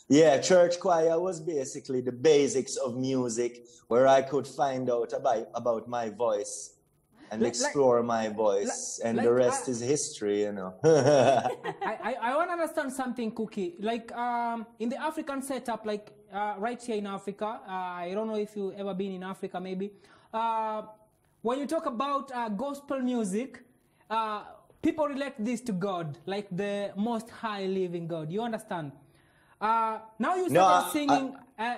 Yeah, church choir was basically the basics of music where I could find out about my voice and explore my voice, and the rest is history, you know. I want to understand something, Cookie. Like in the African setup, like right here in Africa, I don't know if you've ever been in Africa, maybe. When you talk about gospel music, people relate this to God, like the most high living God. You understand? Now you started singing.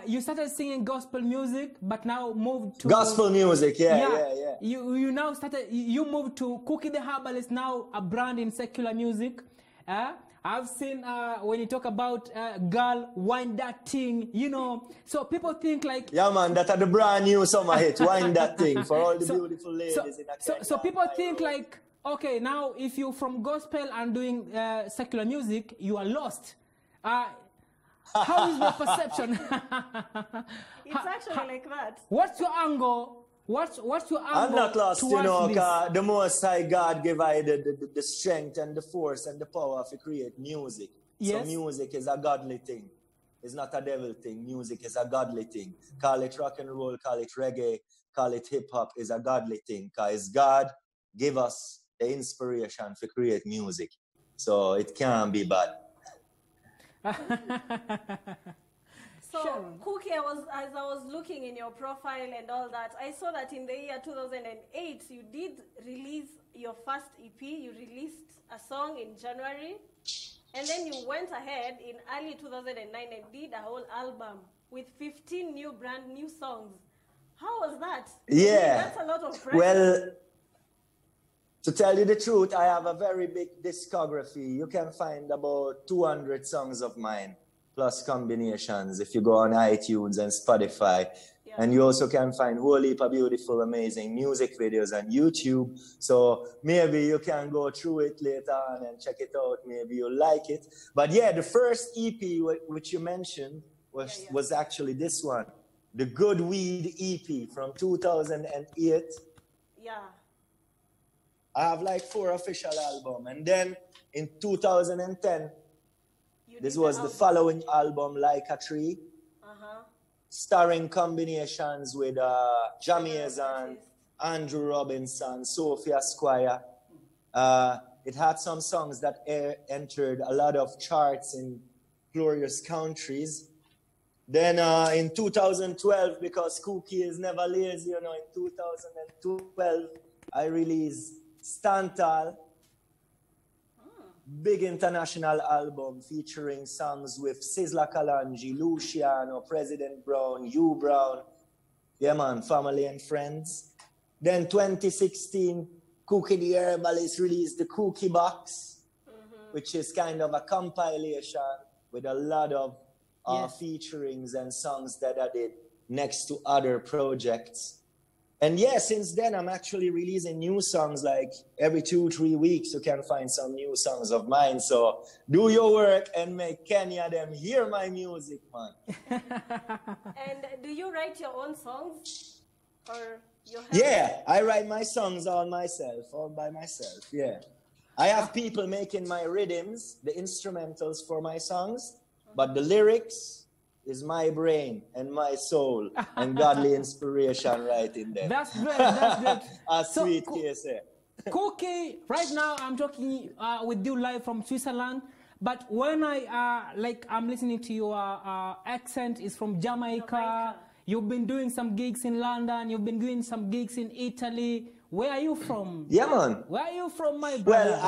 You started singing gospel music, but now moved to gospel music. Yeah. You now started. You moved to Cookie the Herbalist, now a brand in secular music. I've seen when you talk about girl, wind that thing, you know. So people think like, yeah, man, that are the brand new summer hit, wind that thing for all the beautiful ladies in that. So people think like, okay, now if you're from gospel and doing secular music, you are lost. How is your perception? It's actually like that. What's your angle? What's your angle? I'm not lost, you know, this? The Most High God gave I the strength and the force and the power to create music. Yes. So music is a godly thing. It's not a devil thing. Music is a godly thing. Call it rock and roll, call it reggae, call it hip hop, is a godly thing. Because God give us the inspiration to create music. So it can't be bad. So, Cookie, as I was looking in your profile and all that, I saw that in the year 2008, you did release your first EP. You released a song in January. And then you went ahead in early 2009 and did a whole album with 15 brand new songs. How was that? Yeah. That's a lot of pressure. Well, to tell you the truth, I have a very big discography. You can find about 200 songs of mine, plus combinations, if you go on iTunes and Spotify. Yeah. And you also can find a whole heap of beautiful, amazing music videos on YouTube. So maybe you can go through it later on and check it out. Maybe you'll like it. But yeah, the first EP which you mentioned was actually this one, the Good Weed EP from 2008. Yeah. I have like 4 official albums. And then in 2010, this was the following album, Like a Tree, starring combinations with Jamaican, Andrew Robinson, Sophia Squire. It had some songs that entered a lot of charts in glorious countries. Then in 2012, because Cookie is never lazy, you know, in 2012, I released Stantal, big international album featuring songs with Sizzla Kalanji, Luciano, President Brown, Hugh Brown, yeah man, family and friends. Then 2016, Cookie the Herbalist released the Cookie Box, which is kind of a compilation with a lot of featurings and songs that I did next to other projects. And yeah, since then, I'm actually releasing new songs like every 2-3 weeks. You can find some new songs of mine. So do your work and make Kenya them hear my music, man. And do you write your own songs? Or yeah, I write my songs all by myself, yeah. I have people making my rhythms, the instrumentals for my songs, but the lyrics is my brain and my soul and godly inspiration right in there. That's great, that's great. A sweet case, Cookie, right now I'm talking with you live from Switzerland, but when I'm listening to your accent is from Jamaica. You've been doing some gigs in London, you've been doing some gigs in Italy. Where are you from? Yeah, man. Where are you from, my brother? Well,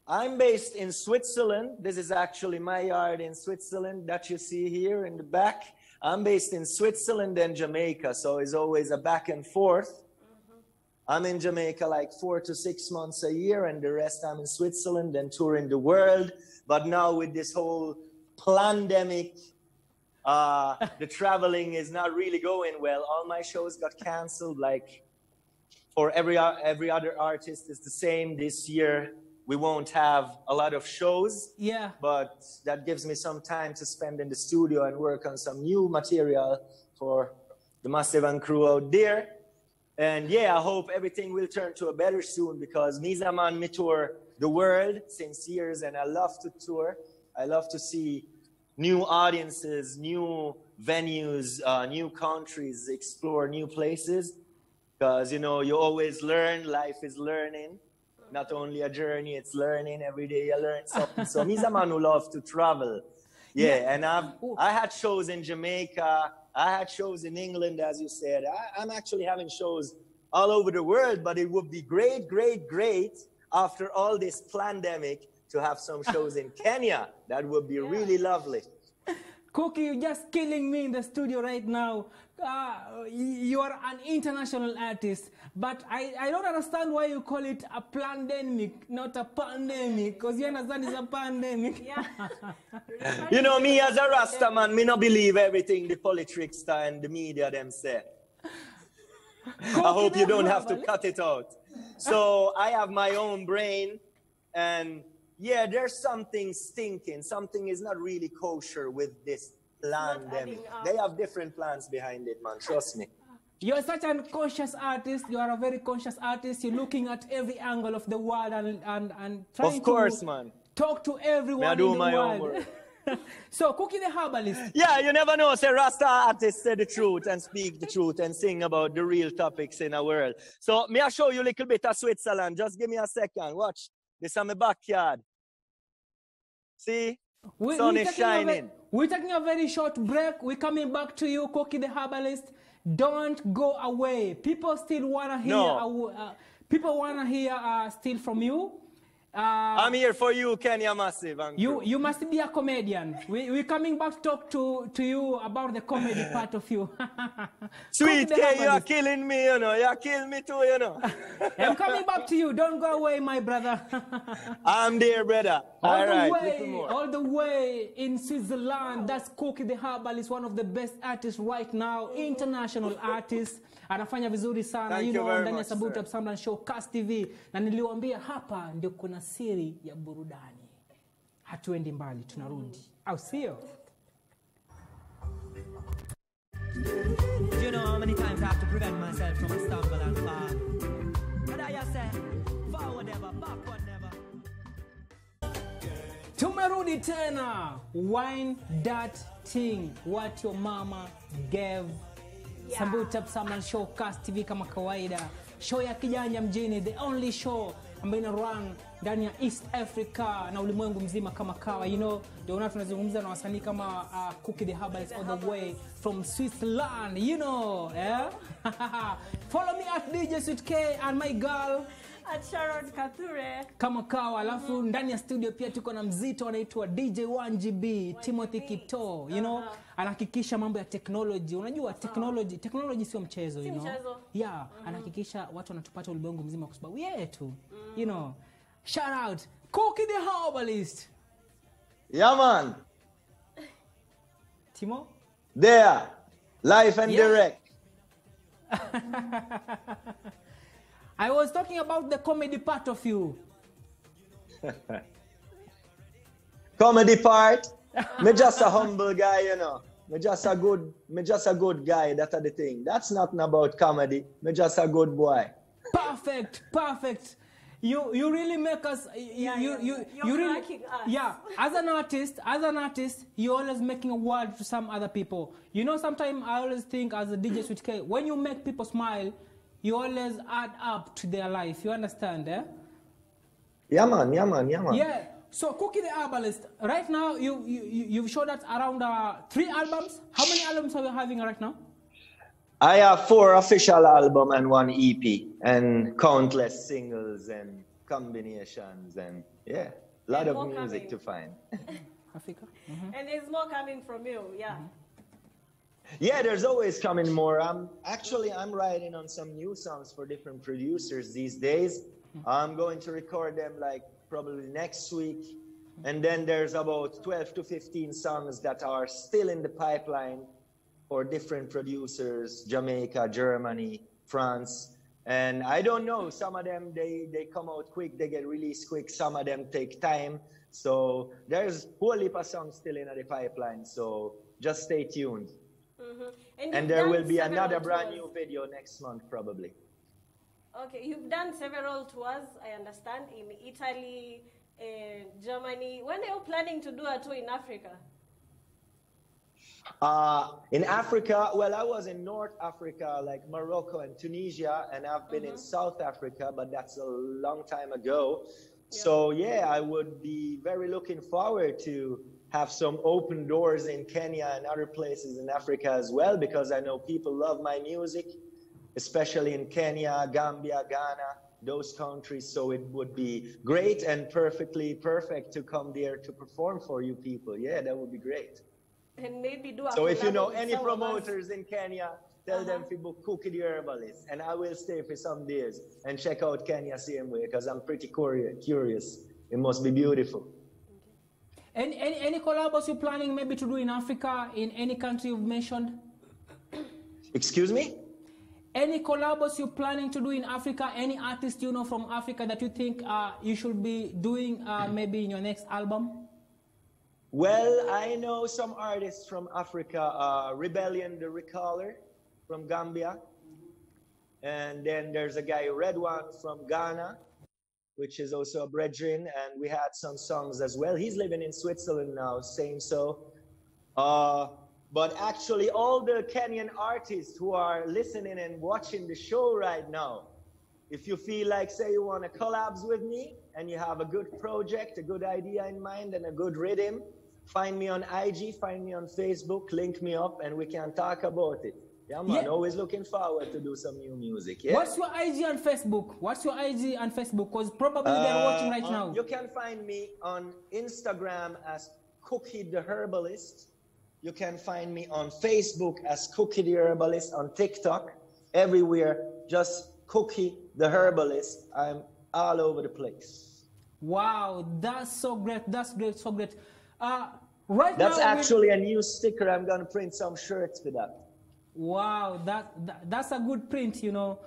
I'm based in Switzerland. This is actually my yard in Switzerland that you see here in the back. I'm based in Switzerland and Jamaica, so it's always a back and forth. I'm in Jamaica like 4 to 6 months a year, and the rest I'm in Switzerland and touring the world. But now with this whole plandemic, the traveling is not really going well. All my shows got canceled. Like for every other artist, it's the same this year. We won't have a lot of shows, but that gives me some time to spend in the studio and work on some new material for the Massive and crew out there. And yeah, I hope everything will turn to a better soon, because me tour the world since years, and I love to tour. I love to see new audiences, new venues, new countries, explore new places. Because, you know, you always learn, life is learning. Not only a journey, it's learning. Every day you learn something. So me's a man who loves to travel. Yeah, and I had shows in Jamaica. I had shows in England, as you said. I'm actually having shows all over the world, but it would be great, great, great after all this plandemic to have some shows in Kenya. That would be really lovely. Cookie, you're just killing me in the studio right now. You are an international artist, but I don't understand why you call it a plandemic, not a pandemic, because you understand it's a pandemic. Yeah. You know, me as a Rasta man, me not believe everything the politricks and the media them say. I hope you don't have to cut it out. So I have my own brain, and yeah, there's something stinking. Something is not really kosher with this plandemic. They have different plans behind it, man. Trust me. You're such a conscious artist. You are a very conscious artist. You're looking at every angle of the world and trying to talk to everyone in the world. So, Cookie the Herbalist. Yeah, you never know. Say Rasta artists say the truth and speak the truth and sing about the real topics in our world. So, me I show you a little bit of Switzerland. Just give me a second. Watch. This is my backyard. See? Sun is shining. We're taking a very short break. We're coming back to you, Cookie the Herbalist. Don't go away. People still want to hear. People want to hear still from you. I'm here for you, Kenya Massive. You must be a comedian. We're coming back to talk to you about the comedy part of you. Sweet K, you're killing me, you know. You're killing me too, you know. I'm coming back to you. Don't go away, my brother. I'm there, brother. All the way in Switzerland. That's Cookie the Herbalist, one of the best artists right now, international artist. Anafanya vizuri sana, you know, ndani ya Sabuta Samlan Show, Kass TV. Na niliwaambia hapa ndio kuna siri ya burudani. Hatuendi mbali, tunarudi. Au sio? Do you know how many times I have to prevent myself from a stumble and fall? But I say, forward never, backward never. Tumerudi tena. Wine that thing, what your mama gave. Sabuta Samlan Show, Kass TV kama kawaida. Show ya kijanja mjini, the only show ambayo ina run ndani ya East Africa na ulimwengu mzima kama kawa. You know, ndio tunazungumza na wasanii kama Cookie the Herbalist all the way from Switzerland, you know, yeah? Follow me at DJ Sweet K and my girl at Sharon Kathure kama kawa. Alafu ndani ya studio pia tuko na mzito anaitwa DJ 1GB Timothy Kipto, you know, anahakikisha mambo ya technology. Unajua technology sio mchezo, you know. Yeah, anahakikisha watu wanatupata ulimwengu mzima kwa sababu yetu, you know. Shout out Cookie the Herbalist. Yeah, man. Timo? There. Live and direct. I was talking about the comedy part of you. Comedy part? Me just a humble guy, you know. Me just a good guy, that's the thing. That's nothing about comedy. Me just a good boy. Perfect. You really make us you really us. Yeah, as an artist, you're always making a world to some other people. You know, sometimes I always think as a DJ Sweet K, when you make people smile, you always add up to their life. You understand, eh? Yeah, man. Yeah. So, Cookie the Herbalist, right now you've showed us around 3 albums. How many albums are you having right now? I have 4 official albums and 1 EP, and countless singles and combinations, and yeah, a lot of music to find. Africa. And there's more coming from you, yeah. Yeah, there's always coming more. I'm writing on some new songs for different producers these days. I'm going to record them like probably next week. And then there's about 12 to 15 songs that are still in the pipeline for different producers, Jamaica, Germany, France. And I don't know, some of them, they come out quick, they get released quick. Some of them take time. So there's a whole heap of songs still in the pipeline. So just stay tuned. And there will be another brand new video next month, probably. Okay, you've done several tours, I understand, in Italy, Germany. When are you planning to do a tour in Africa? In Africa, well, I was in North Africa, like Morocco and Tunisia, and I've been in South Africa, but that's a long time ago. So yeah, I would be very looking forward to have some open doors in Kenya and other places in Africa as well, because I know people love my music, especially in Kenya, Gambia, Ghana, those countries. So it would be great and perfect to come there to perform for you people. Yeah, that would be great. And maybe do a So if you know collab with any some of us. promoters in Kenya, tell them to book Cookie the Herbalist, and I will stay for some days and check out Kenya same way, because I'm pretty curious. It must be beautiful. Any collabs you're planning maybe to do in Africa, in any country you've mentioned? Excuse me? Any collabs you're planning to do in Africa? Any artist you know from Africa that you think you should be doing maybe in your next album? Well, I know some artists from Africa, Rebellion the Recaller from Gambia. And then there's a guy, Red One, from Ghana, which is also a brethren. And we had some songs as well. He's living in Switzerland now, saying so. But actually, all the Kenyan artists who are listening and watching the show right now, if you feel like, say, you want to collabs with me and you have a good project, a good idea in mind, and a good rhythm, find me on IG, find me on Facebook, link me up, and we can talk about it. Yeah, man, always looking forward to do some new music. Yeah? What's your IG and Facebook? What's your IG and Facebook? Because probably they're watching right now. You can find me on Instagram as Cookie the Herbalist. You can find me on Facebook as Cookie the Herbalist, on TikTok, everywhere, just Cookie the Herbalist. I'm all over the place. Wow, that's so great. That's great, so great. That's actually a new sticker. I'm going to print some shirts for that. Wow, that's a good print, you know.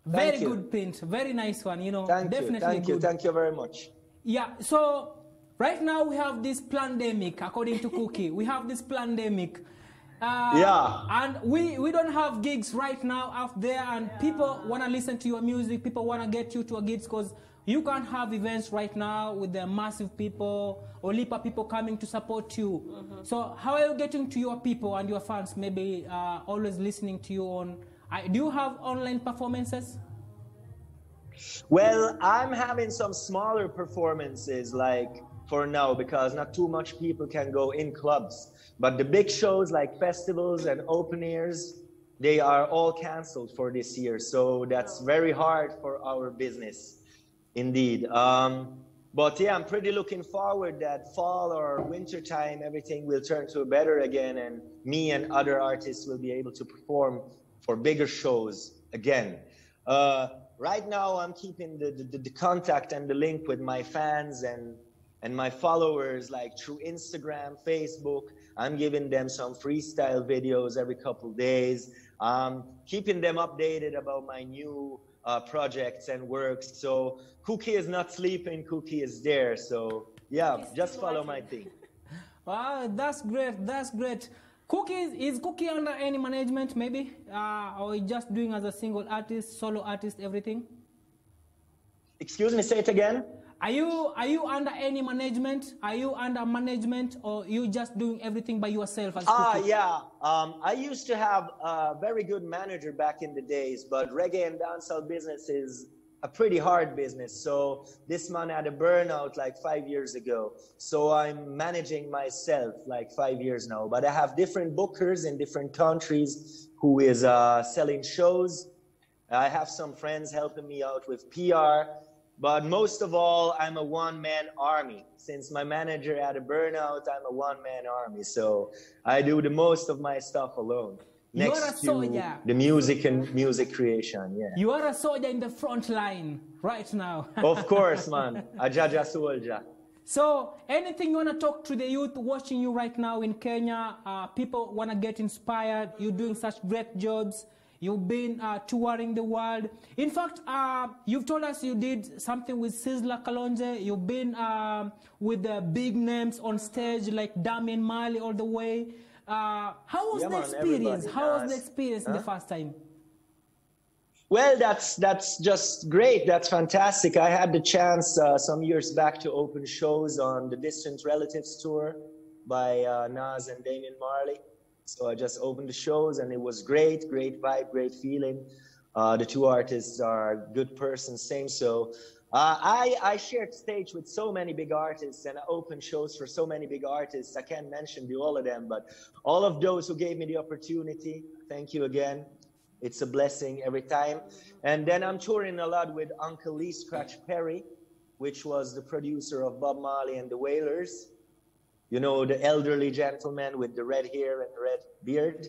Very good print. Very nice one, you know. Definitely good. Thank you very much. Yeah, so right now we have this plandemic, according to Cookie. We have this plandemic. And we don't have gigs right now out there, and people want to listen to your music. People want to get you to a gigs because you can't have events right now with the massive people or Lipa people coming to support you. So how are you getting to your people and your fans, maybe always listening to you on... do you have online performances? Well, I'm having some smaller performances, like for now, because not too much people can go in clubs. But the big shows like festivals and open airs, they are all canceled for this year. So that's very hard for our business. Indeed. But yeah, I'm pretty looking forward that fall or winter time, everything will turn to better again, and me and other artists will be able to perform for bigger shows again. Right now, I'm keeping the contact and the link with my fans and my followers, like through Instagram, Facebook. I'm giving them some freestyle videos every couple days, keeping them updated about my new projects and works. So Cookie is not sleeping, Cookie is there. So yeah, just follow my thing. Wow, that's great, that's great. Is Cookie under any management maybe? Or just doing as a single artist, solo artist, everything? Excuse me, say it again. Are you under any management? Are you under management, or you just doing everything by yourself as Cookie? Yeah. I used to have a very good manager back in the days, but reggae and dancehall business is a pretty hard business. So this man had a burnout like 5 years ago. So I'm managing myself like 5 years now. But I have different bookers in different countries who is selling shows. I have some friends helping me out with PR. But most of all, I'm a one-man army. Since my manager had a burnout, I'm a one-man army. So I do the most of my stuff alone. Next to the music and music creation, yeah. You are a soldier in the front line right now. Of course, man. A Jaja soldier. So anything you want to talk to the youth watching you right now in Kenya? People want to get inspired. You're doing such great jobs. You've been touring the world. In fact, you've told us you did something with Sizzla Kalonje. You've been with the big names on stage like Damian Marley all the way. How was the experience? How was the experience the first time? Well, that's just great. That's fantastic. I had the chance some years back to open shows on the Distant Relatives tour by Nas and Damian Marley. So I just opened the shows, and it was great, great vibe, great feeling. The two artists are good persons, same. So I shared stage with so many big artists, and I opened shows for so many big artists. I can't mention all of them, but all of those who gave me the opportunity, thank you again. It's a blessing every time. And then I'm touring a lot with Uncle Lee Scratch Perry, which was the producer of Bob Marley and the Wailers. You know, the elderly gentleman with the red hair and the red beard.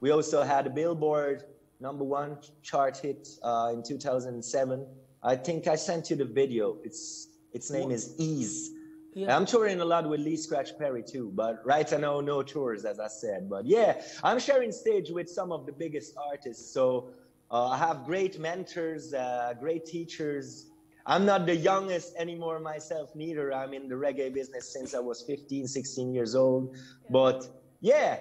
We also had a Billboard #1 chart hit in 2007. I think I sent you the video. Its name is Ease. Yeah. I'm touring a lot with Lee Scratch Perry too, but right now no tours, as I said. But yeah, I'm sharing stage with some of the biggest artists. So I have great mentors, great teachers. I'm not the youngest anymore myself neither. I'm in the reggae business since I was 15, 16 years old. But yeah,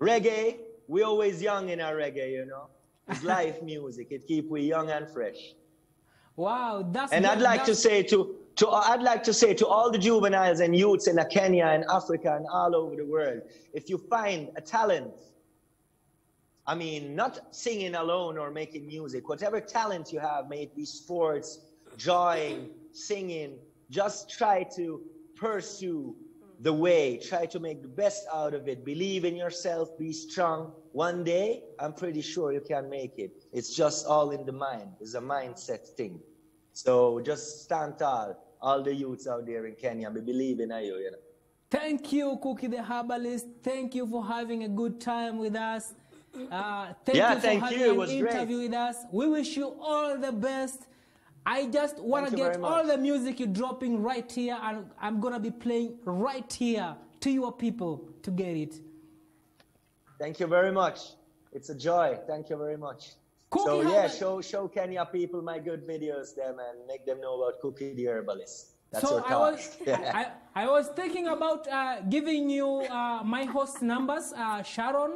reggae, we always young in our reggae, you know. It's life music. It keeps we young and fresh. Wow, that's. And I'd like to say to all the juveniles and youths in Kenya and Africa and all over the world, if you find a talent, I mean, not singing alone or making music, whatever talent you have, may it be sports, drawing, singing, just try to pursue the way, try to make the best out of it, believe in yourself, be strong. One day, I'm pretty sure you can make it. It's just all in the mind. It's a mindset thing. So just stand tall, all the youths out there in Kenya, we believe in you, you know. Thank you, Cookie the Herbalist. Thank you for having a good time with us. Thank you for having an interview with us. We wish you all the best. I just want to get all the music you're dropping right here, and I'm going to be playing right here to your people to get it. Thank you very much. It's a joy. Thank you very much. Cookie so yeah, show Kenya people my good videos them and make them know about Cookie the Herbalist. That's so I was thinking about giving you my host numbers, Sharon,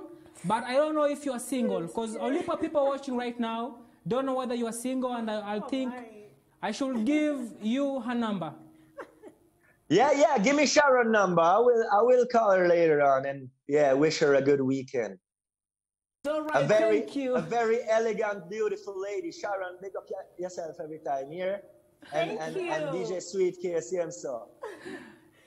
but I don't know if you are single, because only people watching right now don't know whether you are single, and I think I should give you her number. Yeah, give me Sharon's number. I will call her later on, and yeah, wish her a good weekend. All right, thank you. A very elegant, beautiful lady. Sharon, make up yourself every time here. And DJ Sweet KSM so.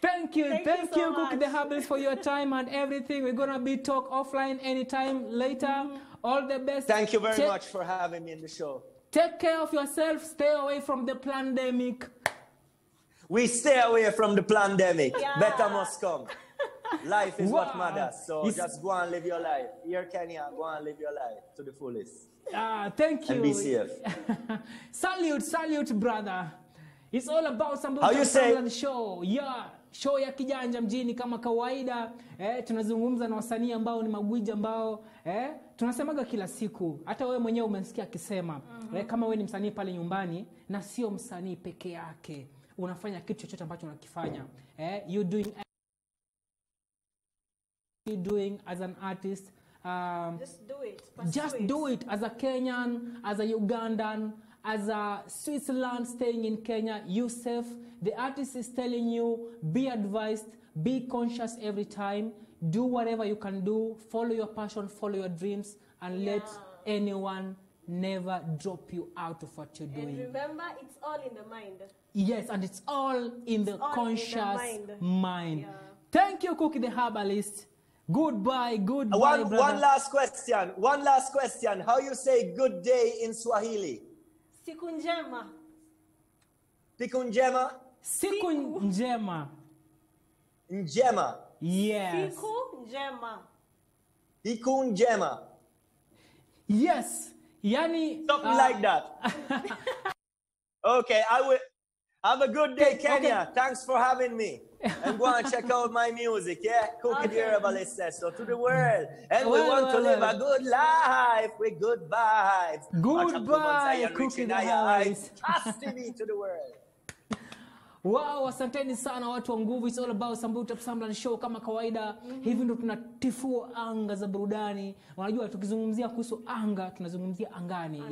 Thank you so Cookie the Herbalist, for your time and everything. We're gonna be talk offline anytime later. All the best. Thank you very much for having me in the show. Take care of yourself. Stay away from the plandemic. We stay away from the plandemic. Yeah. Better must come. Life is what matters. So just go and live your life. Here, Kenya, go and live your life to the fullest. Thank you. And be safe. Salute, brother. It's all about somebody. How you say? Show. Yeah. Show ya kijanja mjini kama kawaida. Tunazungumza na wasanii ambao ni magwiji ambao tunasemaga kila siku. Hata wewe mwenyewe umesikia akisema kama wewe ni msanii pale nyumbani na sio msanii peke yake. Unafanya kitu chochote ambacho unakifanya. You doing as an artist. Just do it as a Kenyan, as a Ugandan, as a Switzerland staying in Kenya. You safe. The artist is telling you, be advised, be conscious every time. Do whatever you can do. Follow your passion, follow your dreams, and let anyone never drop you out of what you're doing. And remember, it's all in the mind. Yes, and it's all in the conscious mind. Yeah. Thank you, Cookie the Herbalist. Goodbye, brother. One last question. How you say good day in Swahili? Siku njema. Siku njema? Siku njema. Njema. Yes. Siku njema. Siku njema. Yes. Yani something like that. Okay, I will. Have a good day, Kenya. Okay. Thanks for having me. And go and check out my music, yeah? Cookie the Herbalist says so to the world. And we want to live a good life with good vibes. Goodbye, Cookie the Herbalist. Trust me to the world. Wow, asanteni sana watu wa nguvu. It's all about Sambuta Sambulan show kama kawaida. Hivi ndo tunatifua anga za burudani. Unajua tukizungumzia kuhusu anga, tunazungumzia angani.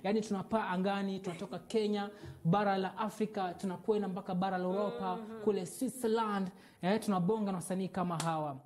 Yaani tunapaa angani, tunatoka Kenya, bara la Afrika, tunakwenda mpaka bara la Europa, kule Switzerland, tunabonga na wasanii kama hawa.